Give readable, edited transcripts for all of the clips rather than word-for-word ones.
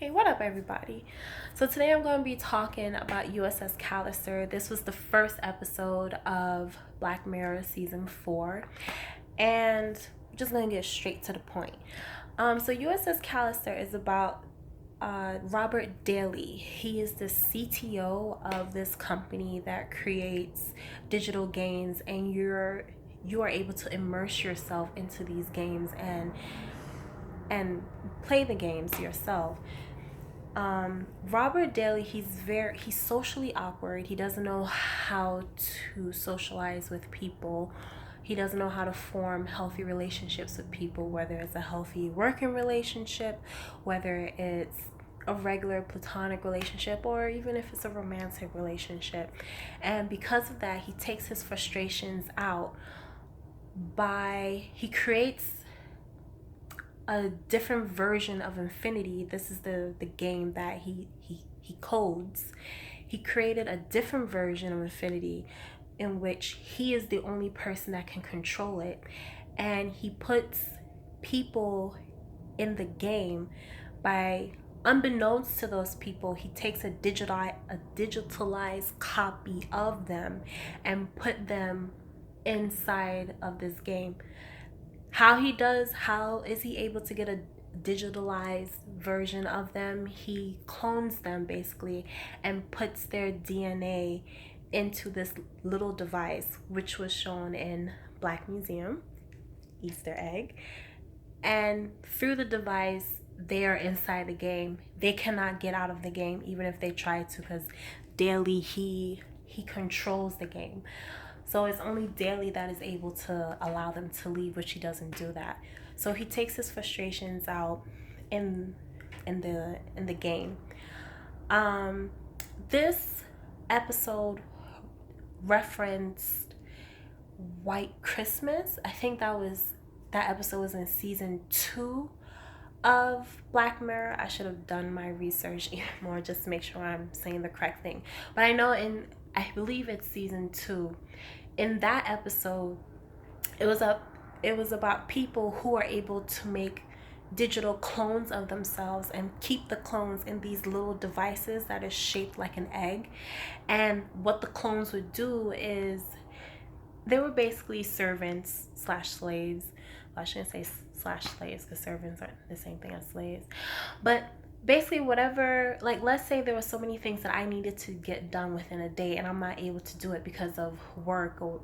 Hey, what up, everybody? So, today I'm going to be talking about USS Callister. This was the first episode of Black Mirror season 4, and I'm just going to get straight to the point. So, USS Callister is about Robert Daly. He is the CTO of this company that creates digital games, and you are able to immerse yourself into these games and play the games yourself. Robert Daly, he's socially awkward. He doesn't know how to socialize with people. He doesn't know how to form healthy relationships with people, whether it's a healthy working relationship, whether it's a regular platonic relationship, or even if it's a romantic relationship. And because of that, he takes his frustrations out he creates a different version of infinity. This is the game that he codes. He created a different version of infinity in which he is the only person that can control it, and he puts people in the game by, unbeknownst to those people, he takes a digitalized copy of them and put them inside of this game. How is he able to get a digitalized version of them? He clones them basically and puts their DNA into this little device, which was shown in Black Museum, Easter egg. And through the device, they are inside the game. They cannot get out of the game even if they try to, because Daly, he controls the game. So it's only Daly that is able to allow them to leave, which he doesn't do that. So he takes his frustrations out in the game. This episode referenced White Christmas. I think that episode was in season 2 of Black Mirror. I should have done my research even more just to make sure I'm saying the correct thing. But I believe it's season 2. In that episode, it was about people who are able to make digital clones of themselves and keep the clones in these little devices that is shaped like an egg. And what the clones would do is they were basically servants slash slaves. Well, I shouldn't say slash slaves because servants aren't the same thing as slaves. But basically whatever, like, let's say there were so many things that I needed to get done within a day and I'm not able to do it because of work or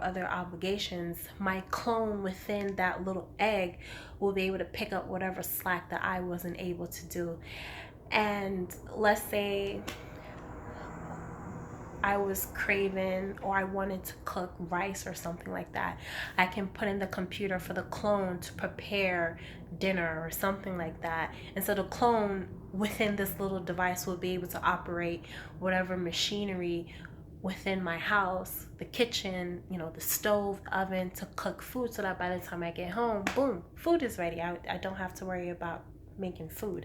other obligations. My clone within that little egg will be able to pick up whatever slack that I wasn't able to do. And let's say I was craving or I wanted to cook rice or something like that, I can put in the computer for the clone to prepare dinner or something like that. And so the clone within this little device will be able to operate whatever machinery within my house, the kitchen, the stove, the oven, to cook food, so that by the time I get home, boom, food is ready. I don't have to worry about making food.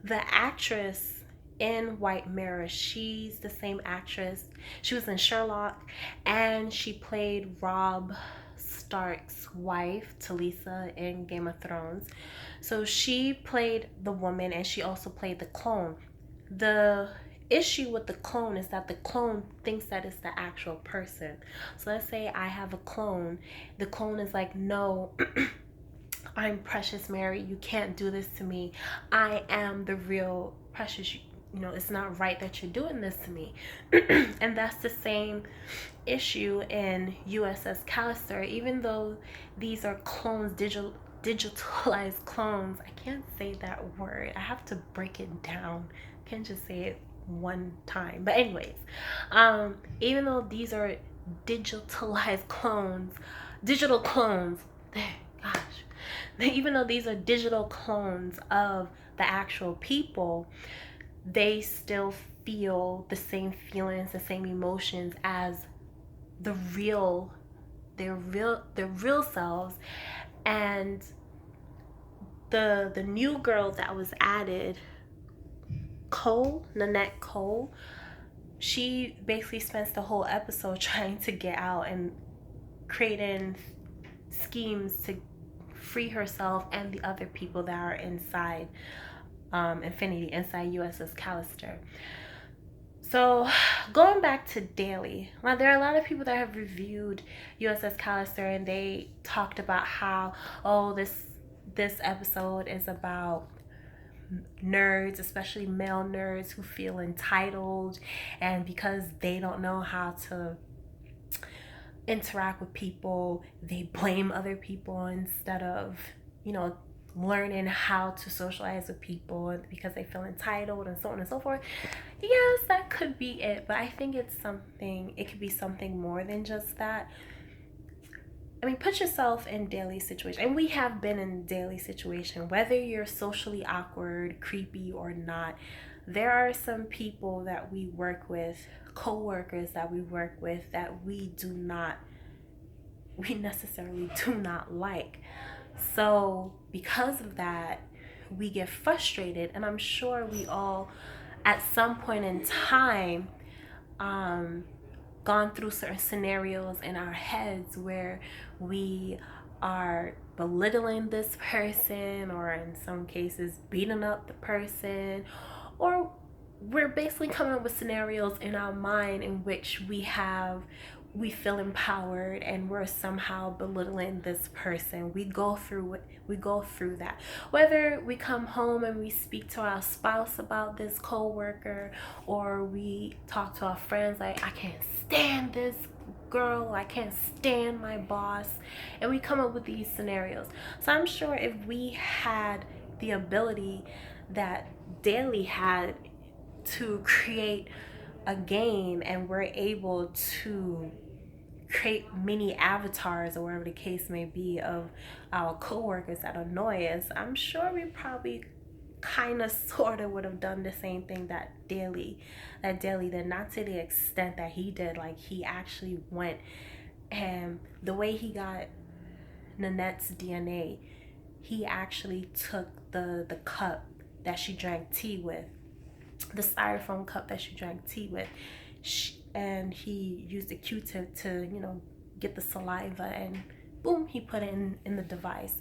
The actress in White Mirror, she's the same actress. She was in Sherlock, and she played Robb Stark's wife, Talisa, in Game of Thrones. So she played the woman, and she also played the clone. The issue with the clone is that the clone thinks that it's the actual person. So let's say I have a clone. The clone is like, no, I'm Precious Mary. You can't do this to me. I am the real Precious. It's not right that you're doing this to me. And that's the same issue in USS Callister. Even though these are clones, digitalized clones, I can't say that word. I have to break it down. I can't just say it one time. But anyways, even though these are digitalized clones, digital clones, gosh, even though these are digital clones of the actual people, they still feel the same feelings, the same emotions as their real selves. And the new girl that was added, Nanette Cole, she basically spends the whole episode trying to get out and creating schemes to free herself and the other people that are inside Infinity inside USS Callister. So, going back to Daily, well, there are a lot of people that have reviewed USS Callister, and they talked about how, oh, this episode is about nerds, especially male nerds, who feel entitled, and because they don't know how to interact with people, they blame other people instead of, you know, learning how to socialize with people because they feel entitled and so on and so forth. Yes, that could be it, but I think it could be something more than just that. I mean, put yourself in daily situation, and we have been in daily situation, whether you're socially awkward, creepy, or not. There are some people that we work with, co-workers that we work with, that we necessarily do not like. So because of that, we get frustrated, and I'm sure we all, at some point in time, gone through certain scenarios in our heads where we are belittling this person, or in some cases beating up the person, or we're basically coming up with scenarios in our mind in which we feel empowered and we're somehow belittling this person. We go through that. Whether we come home and we speak to our spouse about this coworker, or we talk to our friends like, I can't stand this girl, I can't stand my boss, and we come up with these scenarios. So I'm sure if we had the ability that Daily had to create a game, and we're able to create mini avatars, or whatever the case may be, of our coworkers that annoy us, I'm sure we probably kind of sort of would have done the same thing that Daily did. Not to the extent that he did. Like, he actually went, and the way he got Nanette's DNA, he actually took the cup that she drank tea with, the styrofoam cup that she drank tea with, and he used a Q-tip to, get the saliva, and boom, he put it in the device.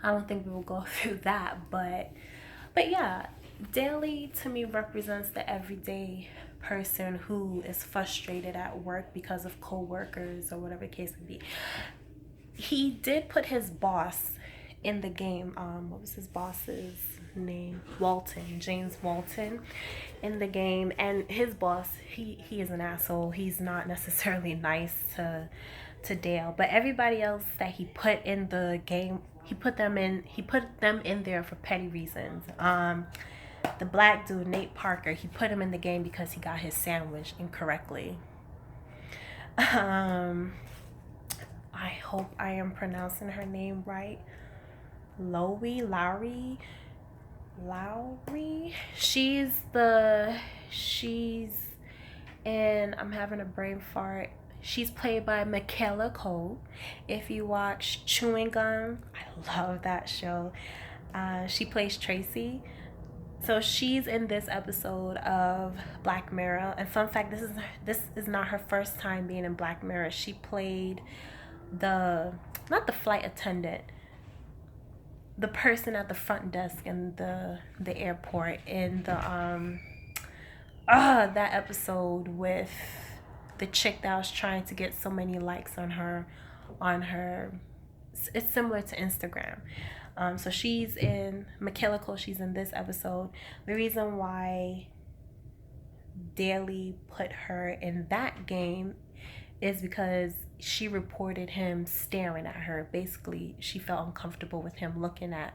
I don't think we will go through that, but yeah, Daily to me represents the everyday person who is frustrated at work because of co-workers or whatever the case may be. He did put his boss in the game. What was his boss's name? James Walton, in the game. And his boss, he is an asshole. He's not necessarily nice to Dale, but everybody else that he put in the game, he put them in there for petty reasons. The black dude, Nate Parker, he put him in the game because he got his sandwich incorrectly. I hope I am pronouncing her name right. Lowry. She's in, I'm having a brain fart. She's played by Michaela Cole. If you watch Chewing Gum, I love that show. She plays Tracy. So she's in this episode of Black Mirror. And fun fact, this is not her first time being in Black Mirror. She played not the flight attendant, the person at the front desk in the airport, in the that episode with the chick that was trying to get so many likes on her. It's similar to Instagram. So she's in Michaela Cole. She's in this episode. The reason why Daily put her in that game is because she reported him staring at her. Basically, she felt uncomfortable with him looking at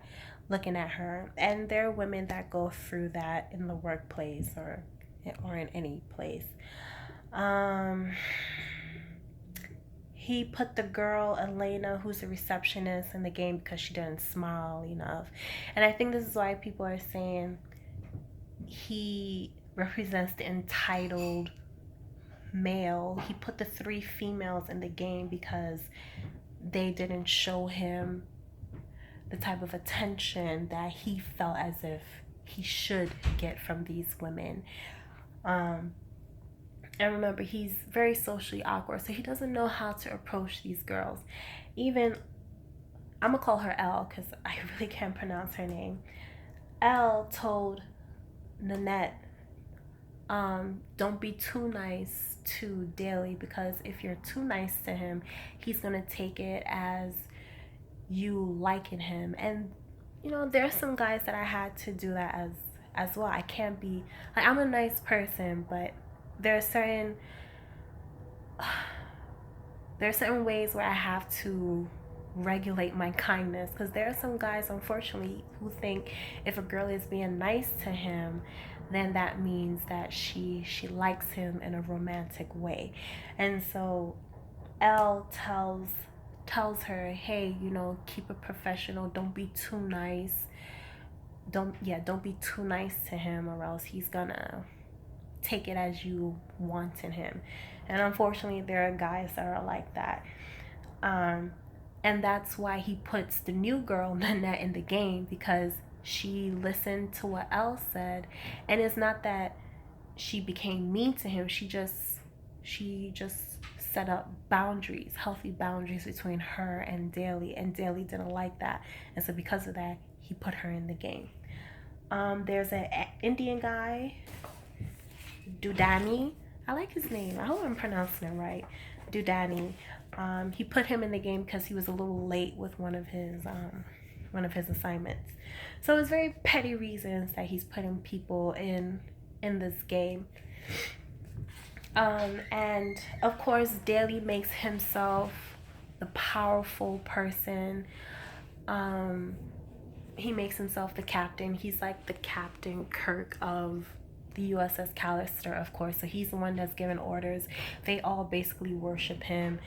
her. And there are women that go through that in the workplace or in any place. He put the girl Elena, who's a receptionist, in the game because she didn't smile enough. And I think this is why people are saying he represents the entitled male. He put the 3 females in the game because they didn't show him the type of attention that he felt as if he should get from these women. And remember, he's very socially awkward, so he doesn't know how to approach these girls. Even, I'm gonna call her Elle because I really can't pronounce her name. Elle told Nanette, don't be too nice to Daly, because if you're too nice to him, he's gonna take it as you liking him. And there's some guys that I had to do that as well. I can't be like, I'm a nice person, but there are certain ways where I have to regulate my kindness, because there are some guys, unfortunately, who think if a girl is being nice to him, then that means that she likes him in a romantic way. And so Elle tells her, hey, keep it professional, don't be too nice, don't be too nice to him, or else he's gonna take it as you wanting him. And unfortunately, there are guys that are like that. And that's why he puts the new girl Nanette in the game, because she listened to what Elle said. And it's not that she became mean to him, she just set up boundaries, healthy boundaries between her and Daly, and Daly didn't like that. And so because of that, he put her in the game. There's an Indian guy, Dudani. I like his name. I hope I'm pronouncing it right. Dudani. He put him in the game because he was a little late with one of his assignments. So it's very petty reasons that he's putting people in this game. And of course, Daly makes himself the powerful person. He makes himself the captain. He's like the Captain Kirk of the USS Callister, of course. So he's the one that's giving orders. They all basically worship him.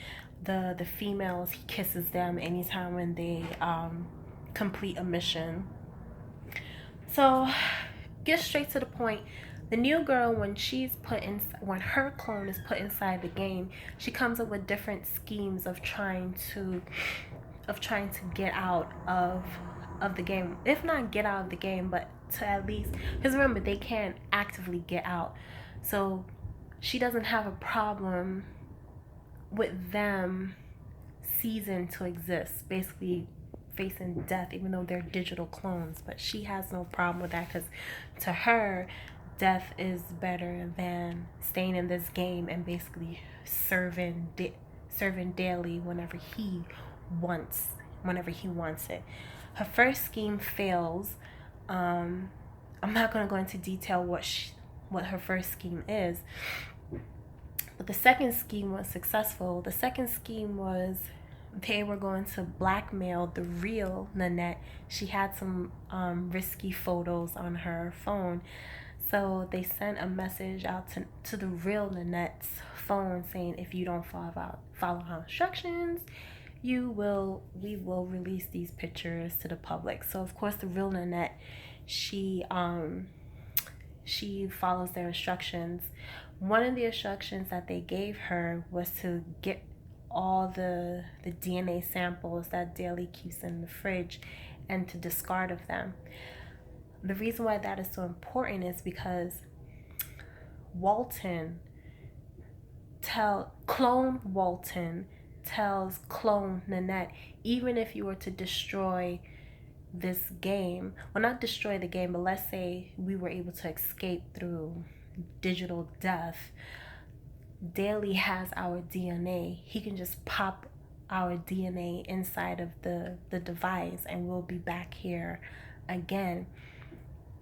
The females, he kisses them anytime when they complete a mission. So get straight to the point. The new girl, when her clone is put inside the game, she comes up with different schemes of trying to get out of the game. If not get out of the game, but to at least, because remember, they can't actively get out. So she doesn't have a problem with them ceasing to exist, basically facing death, even though they're digital clones. But she has no problem with that, because to her, death is better than staying in this game and basically serving Daly whenever he wants it. Her first scheme fails. I'm not going to go into detail what her first scheme is, but the second scheme was successful. The second scheme was they were going to blackmail the real Nanette. She had some risky photos on her phone. So they sent a message out to the real Nanette's phone saying, if you don't follow our instructions, we will release these pictures to the public. So of course the real Nanette, she follows their instructions. One of the instructions that they gave her was to get all the DNA samples that Daly keeps in the fridge and to discard of them. The reason why that is so important is because clone Walton tells clone Nanette, even if you were to destroy this game, well, not destroy the game, but let's say we were able to escape through digital death, Daly has our DNA. He can just pop our DNA inside of the device and we'll be back here again.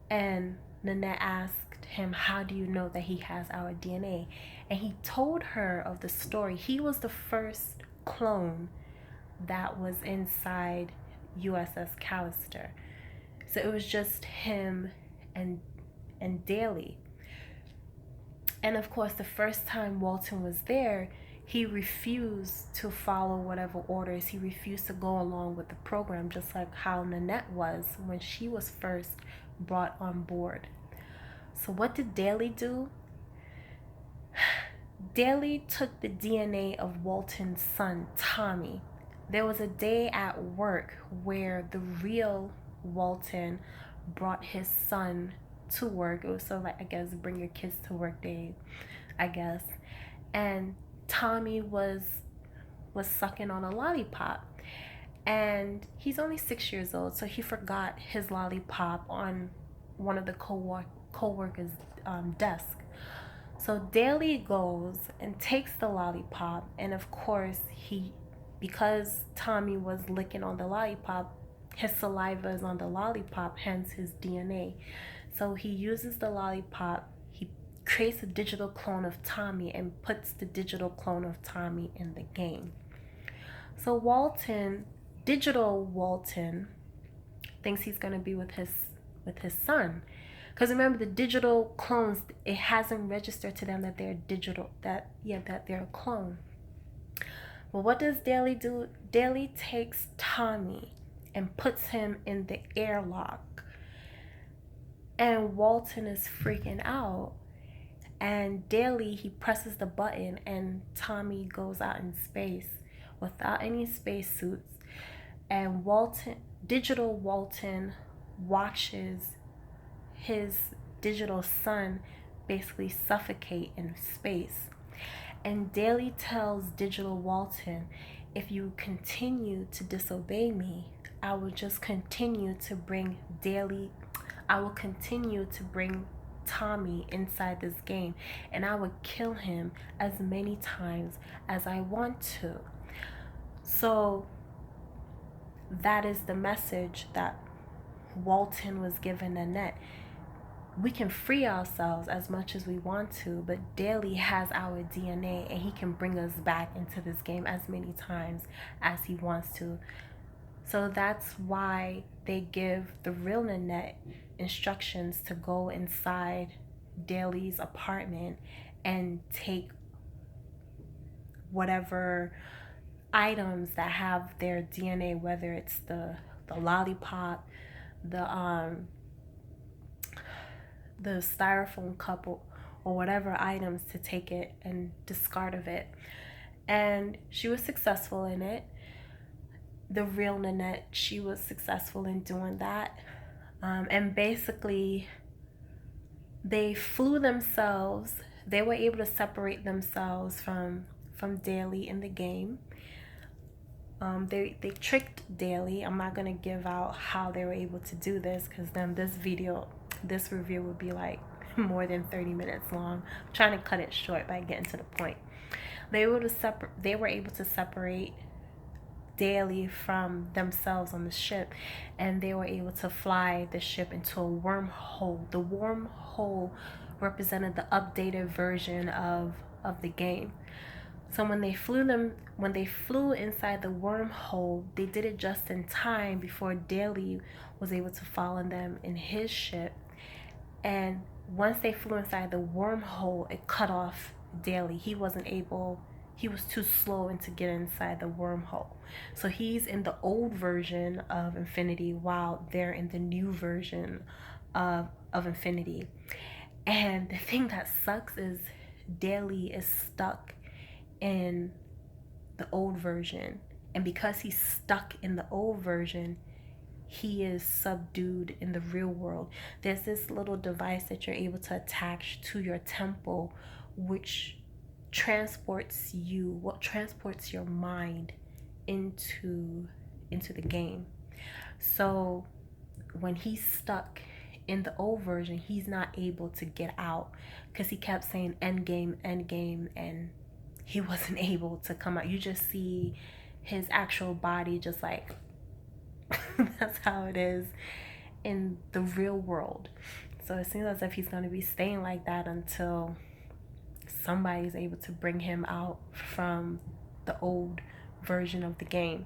And Nanette asked him, how do you know that he has our DNA? And he told her of the story. He was the first clone that was inside USS Callister. So it was just him and Daly. And of course, the first time Walton was there, he refused to follow whatever orders. He refused to go along with the program, just like how Nanette was when she was first brought on board. So what did Daly do? Daly took the DNA of Walton's son, Tommy. There was a day at work where the real Walton brought his son to work. It was sort of like, I guess, bring your kids to work day, I guess. And Tommy was sucking on a lollipop. And he's only 6 years old, so he forgot his lollipop on one of the co-workers' desk. So Daly goes and takes the lollipop, and of course because Tommy was licking on the lollipop, his saliva is on the lollipop, hence his DNA. So he uses the lollipop, he creates a digital clone of Tommy and puts the digital clone of Tommy in the game. So digital Walton, thinks he's gonna be with his son. Because remember, the digital clones, it hasn't registered to them that they're digital, that they're a clone. Well, what does Daly do? Daly takes Tommy and puts him in the airlock. And Walton is freaking out. And Daly, he presses the button and Tommy goes out in space without any spacesuits. And digital Walton watches his digital son basically suffocate in space. And Daly tells digital Walton, if you continue to disobey me, I will continue to bring Tommy inside this game, and I would kill him as many times as I want to. So that is the message that Walton was given Annette. We can free ourselves as much as we want to, but Daly has our DNA and he can bring us back into this game as many times as he wants to. So that's why they give the real Nanette instructions to go inside Daly's apartment and take whatever items that have their DNA, whether it's the lollipop, the styrofoam cup, or whatever items, to take it and discard of it. And she was successful in it. The real Nanette, she was successful in doing that. And basically, they were able to separate themselves from Daly in the game. They tricked Daly. I'm not gonna give out how they were able to do this, because then this review would be like more than 30 minutes long. I'm trying to cut it short by getting to the point. They were able to separate Daly from themselves on the ship, and they were able to fly the ship into a wormhole. The wormhole represented the updated version of the game. So when they flew inside the wormhole, they did it just in time before Daly was able to follow them in his ship. And once they flew inside the wormhole, it cut off Daly. He was too slow to get inside the wormhole. So he's in the old version of Infinity while they're in the new version of Infinity. And the thing that sucks is Daly is stuck in the old version, and because he's stuck in the old version, he is subdued in the real world. There's this little device that you're able to attach to your temple, which transports your mind into the game. So when he's stuck in the old version, he's not able to get out because he kept saying end game, and he wasn't able to come out. You just see his actual body just like that's how it is in the real world. So it seems as if he's going to be staying like that until somebody's able to bring him out from the old version of the game.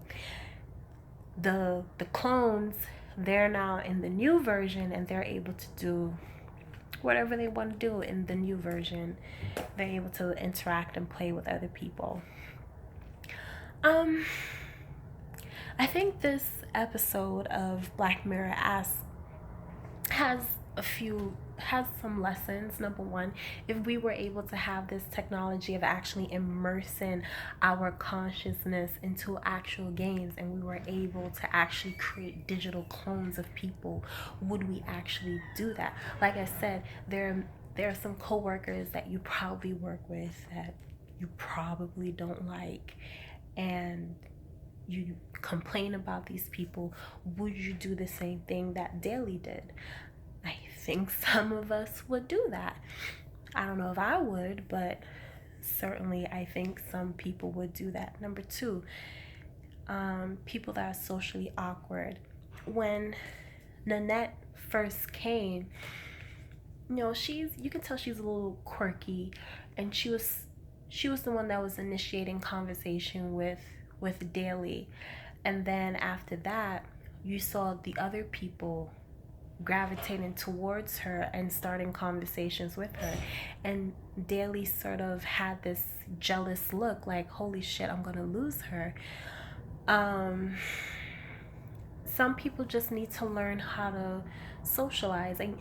The clones, they're now in the new version, and they're able to do whatever they want to do in the new version. They're able to interact and play with other people. I think this episode of Black Mirror has some lessons. Number one, if we were able to have this technology of actually immersing our consciousness into actual games, and we were able to actually create digital clones of people, would we actually do that? Like I said, there are some coworkers that you probably work with that you probably don't like, and you complain about these people, would you do the same thing that Daly did? I think some of us would do that. I don't know if I would, but certainly I think some people would do that. Number two, people that are socially awkward. When Nanette first came, you can tell she's a little quirky, and she was the one that was initiating conversation with Daly. And then after that, you saw the other people gravitating towards her and starting conversations with her. And Daly sort of had this jealous look, like, holy shit, I'm gonna lose her. Some people just need to learn how to socialize, and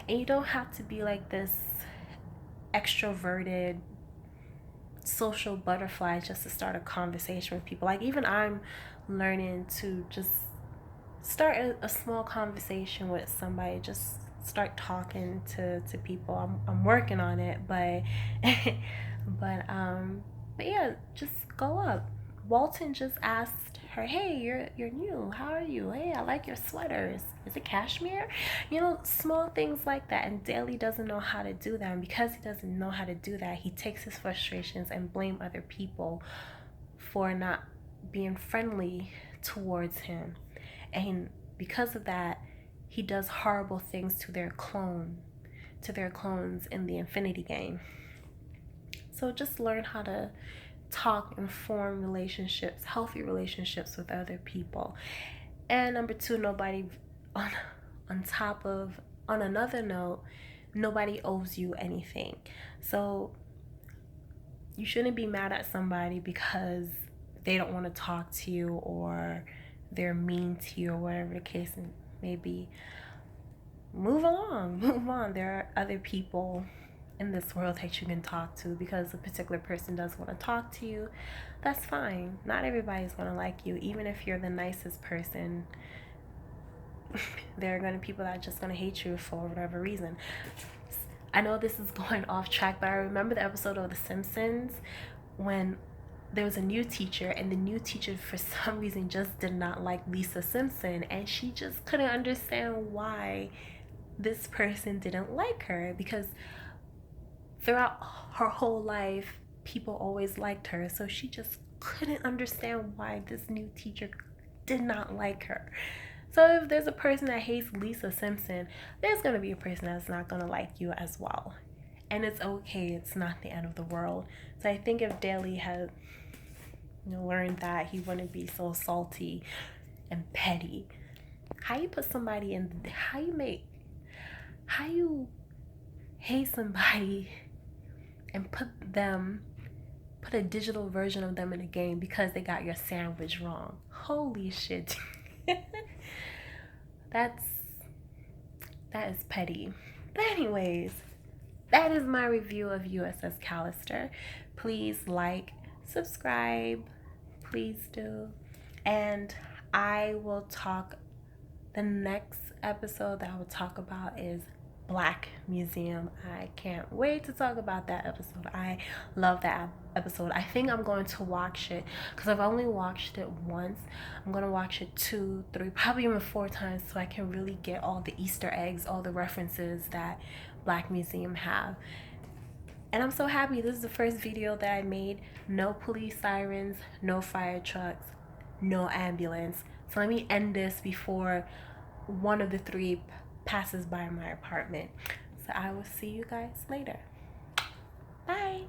you don't have to be like this extroverted social butterfly just to start a conversation with people. Like, even I'm learning to just start a small conversation with somebody, just start talking to people. I'm working on it, but but yeah, just go up. Walton just asked her, hey, you're new, how are you? Hey, I like your sweaters, is it cashmere? Small things like that. And Daly doesn't know how to do that, and because he doesn't know how to do that, he takes his frustrations and blame other people for not being friendly towards him. And because of that, he does horrible things to their clones in the Infinity Game. So just learn how to talk and form relationships, healthy relationships with other people. And number two, on another note, nobody owes you anything. So you shouldn't be mad at somebody because they don't want to talk to you, or they're mean to you, or whatever the case may be. Move on. There are other people in this world that you can talk to. Because a particular person does want to talk to you, that's fine. Not everybody's going to like you. Even if you're the nicest person, there are going to be people that are just going to hate you for whatever reason. I know this is going off track, but I remember the episode of The Simpsons when there was a new teacher, and the new teacher for some reason just did not like Lisa Simpson, and she just couldn't understand why this person didn't like her, because throughout her whole life people always liked her. So she just couldn't understand why this new teacher did not like her. So if there's a person that hates Lisa Simpson, there's going to be a person that's not going to like you as well. And it's okay. It's not the end of the world. So I think if Daly had learned that, he wouldn't be so salty and petty. How you hate somebody and put a digital version of them in a game because they got your sandwich wrong. Holy shit. That is petty. But anyways, that is my review of USS Callister. Please like, subscribe, please do. And the next episode that I will talk about is Black Museum. I can't wait to talk about that episode. I love that episode. I think I'm going to watch it because I've only watched it once. I'm going to watch it 2, 3, probably even 4 times so I can really get all the Easter eggs, all the references that Black Museum have. And I'm so happy. This is the first video that I made. No police sirens, no fire trucks, no ambulance. So let me end this before one of the 3 passes by my apartment. So I will see you guys later. Bye.